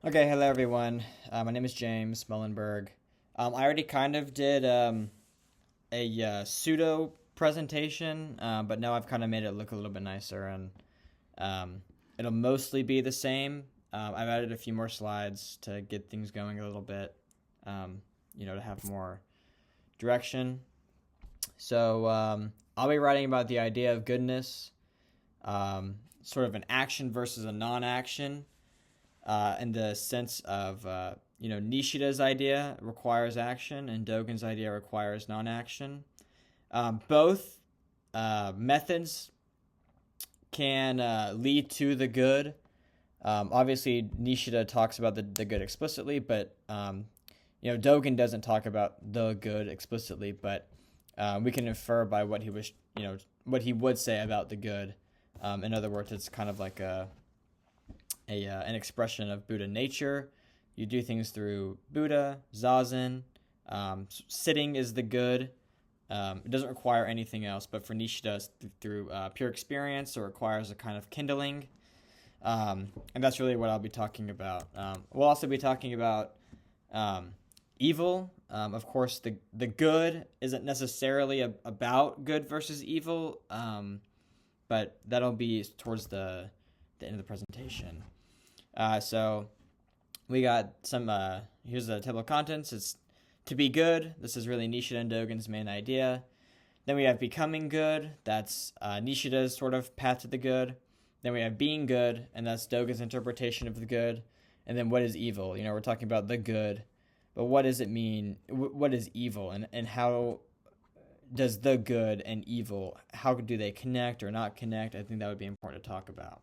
Okay, hello everyone. My name is James Mullenberg. I already kind of did a pseudo presentation, but now I've kind of made it look a little bit nicer, and it'll mostly be the same. I've added a few more slides to get things going a little bit, to have more direction. So I'll be writing about the idea of goodness, sort of an action versus a non-action in the sense of, Nishida's idea requires action and Dogen's idea requires non-action. Both methods can lead to the good. Obviously, Nishida talks about the good explicitly, but, Dogen doesn't talk about the good explicitly, but we can infer by what he was, what he would say about the good. In other words, it's kind of like an expression of Buddha nature. You do things through Buddha, Zazen. Sitting is the good. It doesn't require anything else, but for Nishida, through pure experience, it requires a kind of kindling. And that's really what I'll be talking about. We'll also be talking about evil. Of course, the good isn't necessarily about good versus evil, but that'll be towards the end of the presentation. So we got some, here's the table of contents. It's to be good. This is really Nishida and Dogen's main idea. Then we have becoming good. That's Nishida's sort of path to the good. Then we have being good, and that's Dogen's interpretation of the good. And then what is evil? We're talking about the good, but what does it mean? What is evil, and how does the good and evil, how do they connect or not connect? I think that would be important to talk about.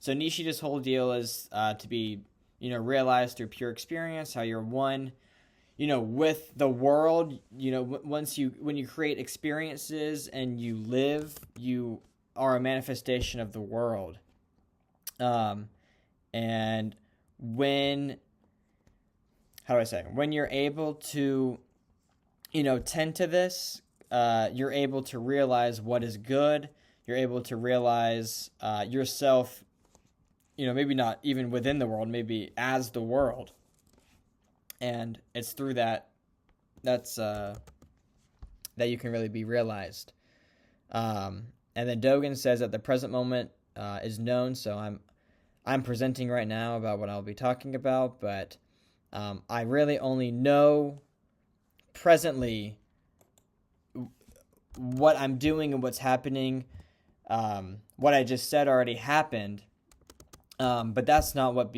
So Nishida's whole deal is to be, realized through pure experience, how you're one, with the world. When you create experiences and you live, you are a manifestation of the world. And when you're able to, tend to this, you're able to realize what is good. You're able to realize yourself, maybe not even within the world, maybe as the world. And it's through that that you can really be realized. And then Dogen says that the present moment is known. So I'm presenting right now about what I'll be talking about, but I really only know presently what I'm doing and what's happening. What I just said already happened. But that's not what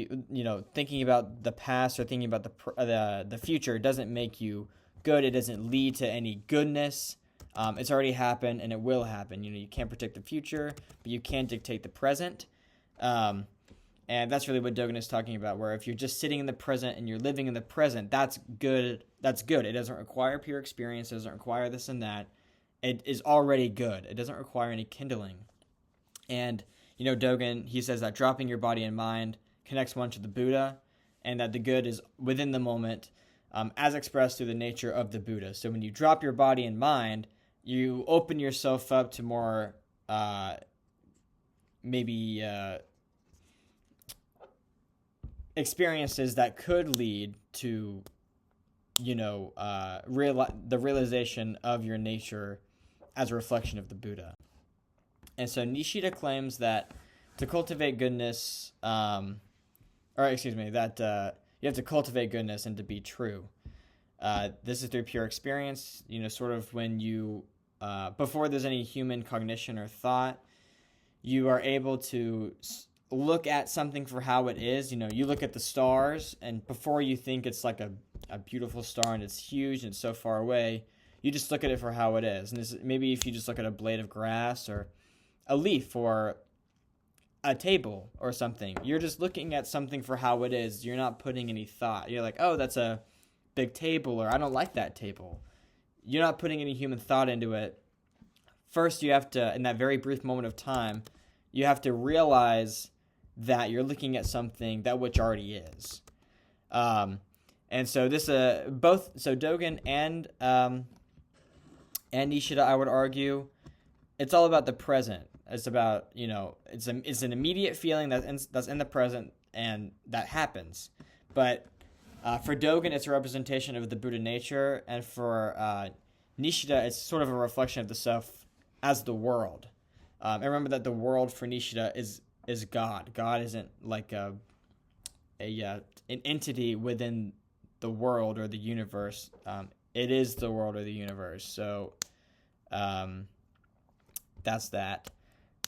thinking about the past or thinking about the future doesn't make you good. It doesn't lead to any goodness. It's already happened and it will happen. You can't predict the future, but you can dictate the present. And that's really what Dogen is talking about, where if you're just sitting in the present and you're living in the present, that's good. That's good. It doesn't require pure experience. It doesn't require this and that. It is already good. It doesn't require any kindling. And Dogen, he says that dropping your body and mind connects one to the Buddha, and that the good is within the moment, as expressed through the nature of the Buddha. So when you drop your body and mind, you open yourself up to more, experiences that could lead to, the realization of your nature as a reflection of the Buddha. And so Nishida claims that to cultivate goodness, that you have to cultivate goodness and to be true. This is through pure experience, sort of when you, before there's any human cognition or thought, you are able to look at something for how it is. You look at the stars, and before you think it's like a beautiful star and it's huge and it's so far away, you just look at it for how it is. And maybe if you just look at a blade of grass or a leaf or a table or something, you're just looking at something for how it is. You're not putting any thought. You're like, oh, that's a big table, or I don't like that table. You're not putting any human thought into it. First, you have to, in that very brief moment of time, you have to realize that you're looking at something that which already is. And so this, Dogen and Nishida, I would argue, it's all about the present. It's about, it's an immediate feeling that's in the present, and that happens. But for Dogen, it's a representation of the Buddha nature, and for Nishida, it's sort of a reflection of the self as the world. And remember that the world for Nishida is God. God isn't like an entity within the world or the universe. It is the world or the universe. So that's that.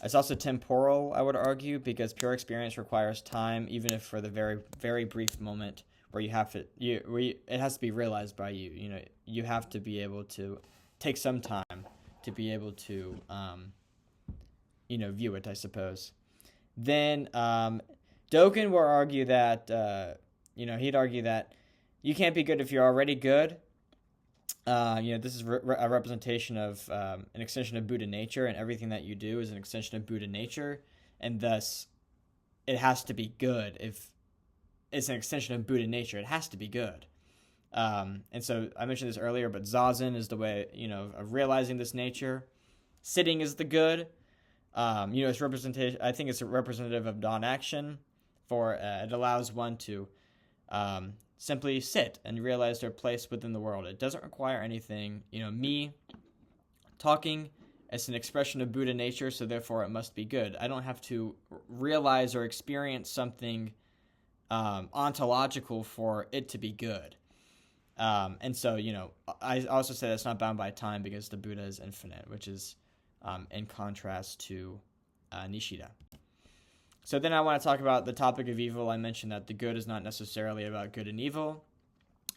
It's also temporal, I would argue, because pure experience requires time, even if for the very, very brief moment where you have to, it has to be realized by you. You know, you have to be able to take some time to be able to, view it, I suppose. Then Dogen will argue that, he'd argue that you can't be good if you're already good. This is a representation of an extension of Buddha nature, and everything that you do is an extension of Buddha nature, and thus it has to be good. If it's an extension of Buddha nature, it has to be good. And so I mentioned this earlier, but Zazen is the way, of realizing this nature. Sitting is the good. It's representation. I think it's a representative of non-action, for it allows one to simply sit and realize their place within the world. It doesn't require anything. Me talking, it's an expression of Buddha nature, so therefore it must be good. I don't have to realize or experience something ontological for it to be good. And so, I also say that's not bound by time because the Buddha is infinite, which is in contrast to Nishida. So then I want to talk about the topic of evil. I mentioned that the good is not necessarily about good and evil.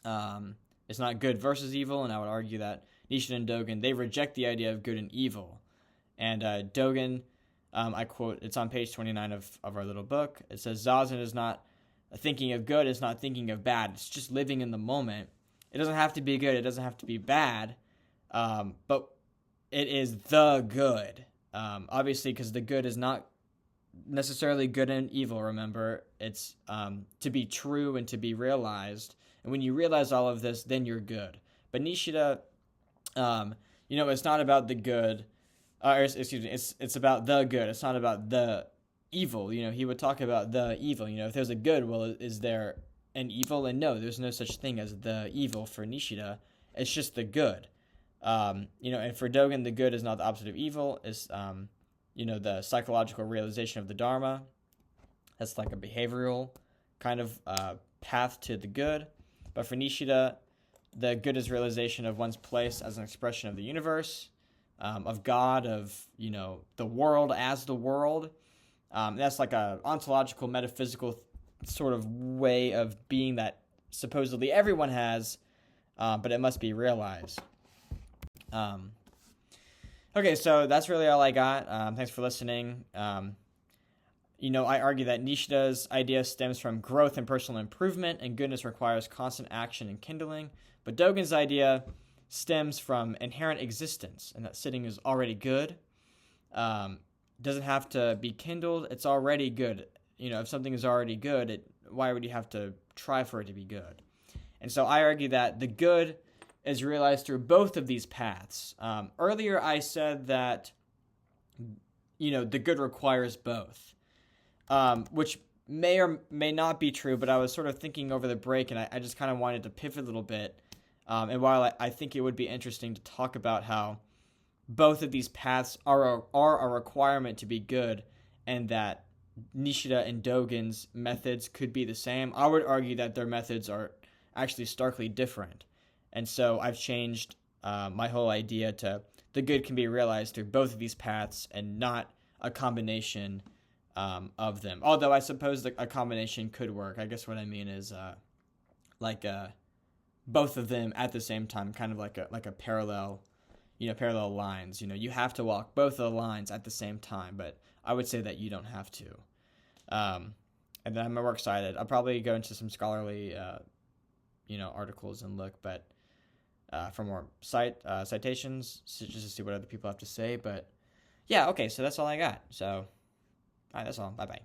It's not good versus evil, and I would argue that Nishida and Dogen, they reject the idea of good and evil. And Dogen, I quote, it's on page 29 of our little book. It says, Zazen is not thinking of good, it's not thinking of bad. It's just living in the moment. It doesn't have to be good, it doesn't have to be bad, but it is the good. Obviously, because the good is not necessarily good and evil, remember. It's to be true and to be realized. And when you realize all of this, then you're good. But Nishida, it's not about the good. It's about the good. It's not about the evil. He would talk about the evil. If there's a good, well, is there an evil? And no, there's no such thing as the evil for Nishida. It's just the good. And for Dogen, the good is not the opposite of evil. It's the psychological realization of the Dharma. That's like a behavioral kind of path to the good. But for Nishida, the good is realization of one's place as an expression of the universe, of God, of, the world as the world. That's like a ontological, metaphysical sort of way of being that supposedly everyone has, but it must be realized. Okay, so that's really all I got. Thanks for listening. I argue that Nishida's idea stems from growth and personal improvement, and goodness requires constant action and kindling. But Dogen's idea stems from inherent existence, and that sitting is already good. Doesn't have to be kindled. It's already good. If something is already good, why would you have to try for it to be good? And so I argue that the good is realized through both of these paths. Earlier I said that, the good requires both, which may or may not be true, but I was sort of thinking over the break, and I just kind of wanted to pivot a little bit. And while I think it would be interesting to talk about how both of these paths are a requirement to be good, and that Nishida and Dogen's methods could be the same, I would argue that their methods are actually starkly different. And so I've changed my whole idea to the good can be realized through both of these paths and not a combination of them. Although I suppose a combination could work. I guess what I mean is both of them at the same time, kind of like a parallel, parallel lines. You have to walk both of the lines at the same time, but I would say that you don't have to. And then I'm more excited. I'll probably go into some scholarly, articles and look, but for more citations, just to see what other people have to say. But yeah, okay, so that's all I got. So, all right, that's all. Bye-bye.